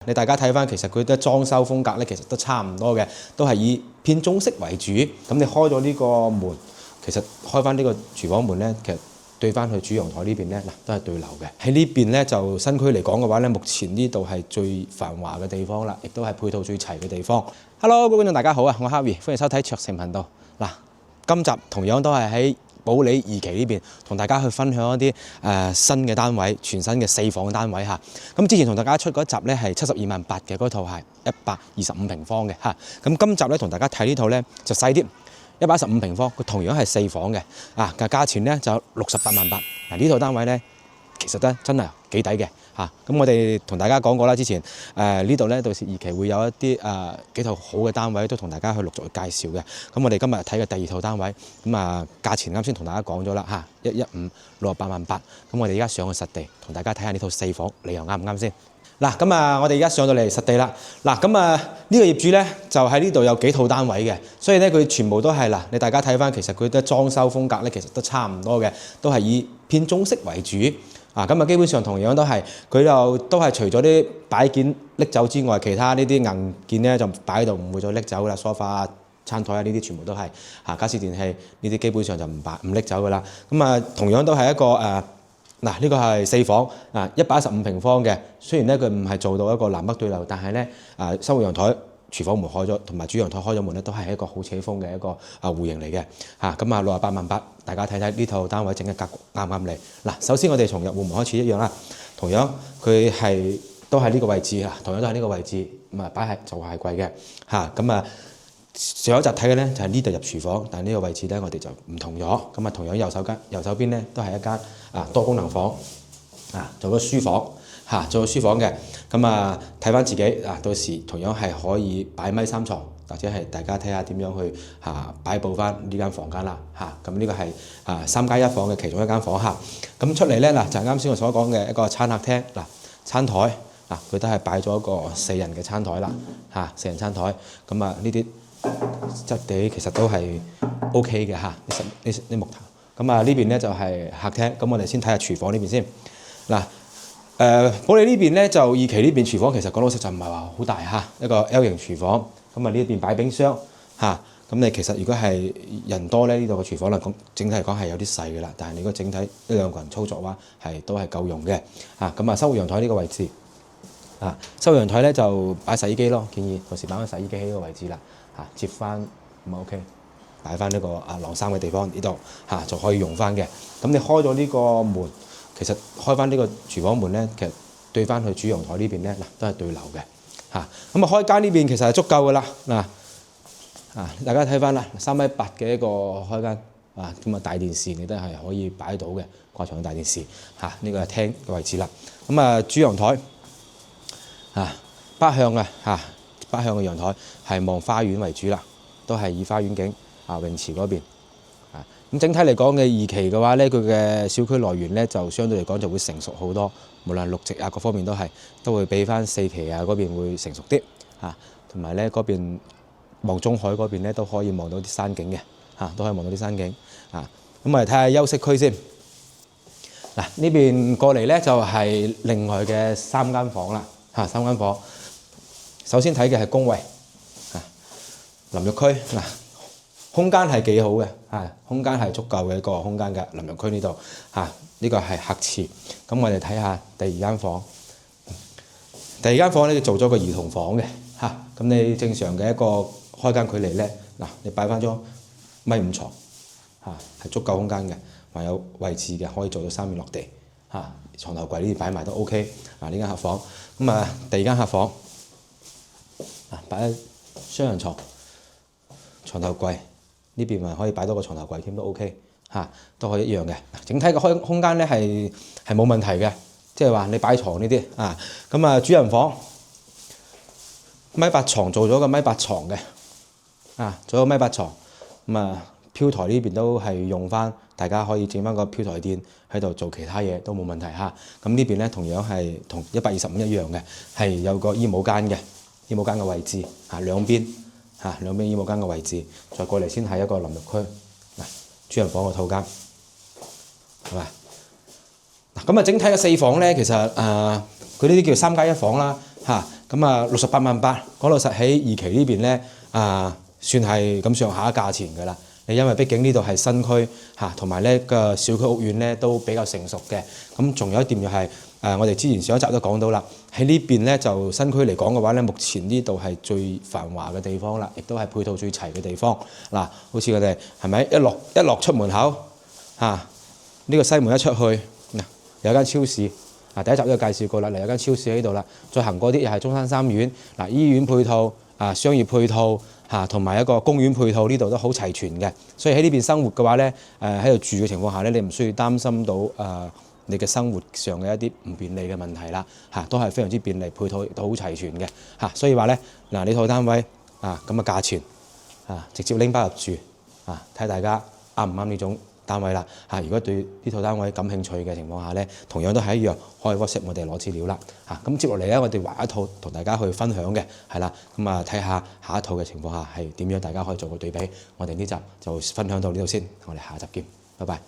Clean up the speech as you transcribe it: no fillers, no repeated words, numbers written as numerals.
你大家睇翻，其實佢嘅裝修風格咧，其實都差唔多嘅，都係以偏中式為主。咁你開咗呢個門，其實開翻呢個廚房門咧，其實對翻去主陽台呢邊咧，嗱都係對流嘅。喺呢邊咧就新區嚟講嘅話咧，目前呢度係最繁華嘅地方啦，亦都係配套最齊嘅地方。Hello， 各位觀眾大家好啊，我係 Harvey， 歡迎收睇卓成頻道。嗱，今集同樣都係喺保利二期呢邊同大家去分享一啲新嘅單位，全新嘅4房單位嚇。咁之前同大家出嗰一集咧係72萬8嘅嗰套係125平方嘅嚇。咁今集咧同大家睇呢套咧就細啲，115平方，佢同樣係4房嘅啊，價錢咧就68萬8。嗱呢套單位咧其實咧真係幾抵嘅嚇。咁我哋同大家講過啦，之前呢度咧到時二期會有一啲幾套好嘅單位都同大家去陸續去介紹嘅。咁我哋今日睇嘅第2套單位，咁價錢啱先同大家講咗啦嚇，11568萬8。咁我哋而家上去實地同大家睇下呢套4房，你又啱唔啱先？嗱，咁我哋而家上到嚟實地啦。嗱，咁呢個業主咧就喺呢度有幾套單位嘅，所以咧佢全部都係嗱，你大家睇翻，其實佢嘅裝修風格咧其實都差唔多嘅，都係以偏中式為主。咁基本上同樣都係佢就都係除咗啲擺件拎走之外，其他呢啲硬件咧就擺喺度，唔會再拎走啦。梳化、餐台啊呢啲全部都係家私電器呢啲基本上就唔拎走噶啦。咁同樣都係一個嗱，呢個係4房115平方嘅。雖然咧佢唔係做到一個南北對流，但係咧生活陽台、廚房門開咗，同埋主陽台開咗門咧，都係一個好扯風嘅一個戶型嚟嘅嚇。咁68萬8，大家睇睇呢套單位整嘅格局啱唔啱你？嗱，首先我哋從入戶門開始一樣啦，同樣佢係都係呢個位置啊，同樣都係呢個位置，擺係就係貴嘅嚇。上一集睇嘅咧就係呢度入廚房，但係呢個位置咧我哋就唔同咗。同樣右手邊咧都係一間多功能房做咗書房做咗書房嘅。睇翻自己到時同樣係可以擺米3床，或者係大家睇下點樣去擺佈翻呢間房間啦咁呢個係3+1房嘅其中一間房咁出嚟咧就係啱先我所講嘅一個餐客廳餐台佢都係擺咗一個4人嘅餐台啦4人餐台。呢啲質地其實都係 OK 嘅呢木頭。呢邊咧就係客廳。我哋先睇下廚房呢邊先。保利呢邊咧就2期呢邊廚房其實講老實就唔係話好大一個 L 型廚房。呢邊擺冰箱你其實如果係人多咧，呢度嘅廚房講整體嚟講係有啲細嘅啦。但係你如果整體1-2個人操作嘅話，都係夠用嘅收陽台呢個位置收陽台咧就擺洗衣機咯，建議到時擺翻洗衣機喺呢個位置啦接翻OK， 擺翻呢個晾衫嘅地方呢度就可以用翻嘅。你開咗呢個門，其實開翻呢個廚房門咧，其實對翻去主陽台呢邊咧都係對流嘅開間呢邊其實係足夠噶啦大家睇翻啦，3.8米嘅一個開間大電視你都係可以擺到嘅，掛牆嘅大電視呢個係廳嘅位置啦。主陽台北向北向嘅陽台係望花園為主啦，都係以花園景泳池嗰邊整體嚟講嘅2期嘅話咧，佢嘅小區來源咧就相對嚟講就會成熟好多，無論綠植各方面都會比翻4期嗰邊會成熟啲同埋咧嗰邊望中海嗰邊咧都可以望到啲山景嘅都可以望到啲山景我哋睇下休息區先。呢邊過嚟咧就係另外嘅3間房啦3間房。首先睇嘅係公衛淋浴區空間係幾好嘅空間係足夠嘅一個空間嘅淋浴區呢度呢個係客廁。我哋睇下第2間房。第2間房咧做咗個兒童房嘅你正常嘅一個開間距離咧你擺翻張1.5米床係足夠空間嘅，還有位置嘅，可以做到3面落地床頭櫃呢啲擺埋都 OK。呢間客房第2間客房擺雙人床頭櫃呢邊咪可以擺多個床頭櫃添都 OK 都可以一樣嘅。整體嘅空間咧係冇問題嘅，即係話你擺床呢啲主人房1.8米床做咗個1.8米床嘅做咗個1.8米床飄台呢邊都係用翻，大家可以整翻個飄台墊喺度做其他嘢都冇問題呢邊咧同樣係同125一樣嘅，係有個衣帽間嘅。衣帽間嘅位置兩邊衣帽間嘅位置，再過嚟先係一個淋浴區主人房嘅套間係嘛整體嘅4房咧，其實佢呢啲叫3+1房啦咁啊68.8萬，講老實喺二期呢邊咧算係咁上下價錢㗎啦。因為畢竟呢度係新區嚇，同埋咧個小區屋苑咧都比較成熟嘅。咁仲有一點就係我哋之前上一集都講到啦，喺呢邊咧就新區嚟講嘅話咧，目前呢度係最繁華嘅地方啦，亦都係配套最齊嘅地方。嗱，好似我哋係咪一落出門口呢個西門一出去嗱，有間超市第一集都有介紹過啦，嚟有間超市喺度啦。再行過啲又係中山三院嗱，醫院配套商業配套。同埋一個公園配套，呢度都好齊全嘅，所以喺呢邊生活嘅話咧，喺度住嘅情況下咧，你唔需要擔心到你嘅生活上嘅一啲唔便利嘅問題啦，都係非常之便利，配套亦都好齊全嘅，所以話咧嗱，呢套單位咁嘅價錢直接拎包入住睇大家啱唔啱呢種單位啦。如果對呢套單位感興趣嘅情況下咧，同樣都係一樣，可以 WhatsApp 我哋攞資料啦。咁接落嚟咧，我哋畫一套同大家去分享嘅係啦，咁睇下下一套嘅情況下係點樣，大家可以做個對比。我哋呢集就分享到呢度先，我哋下集見，拜拜。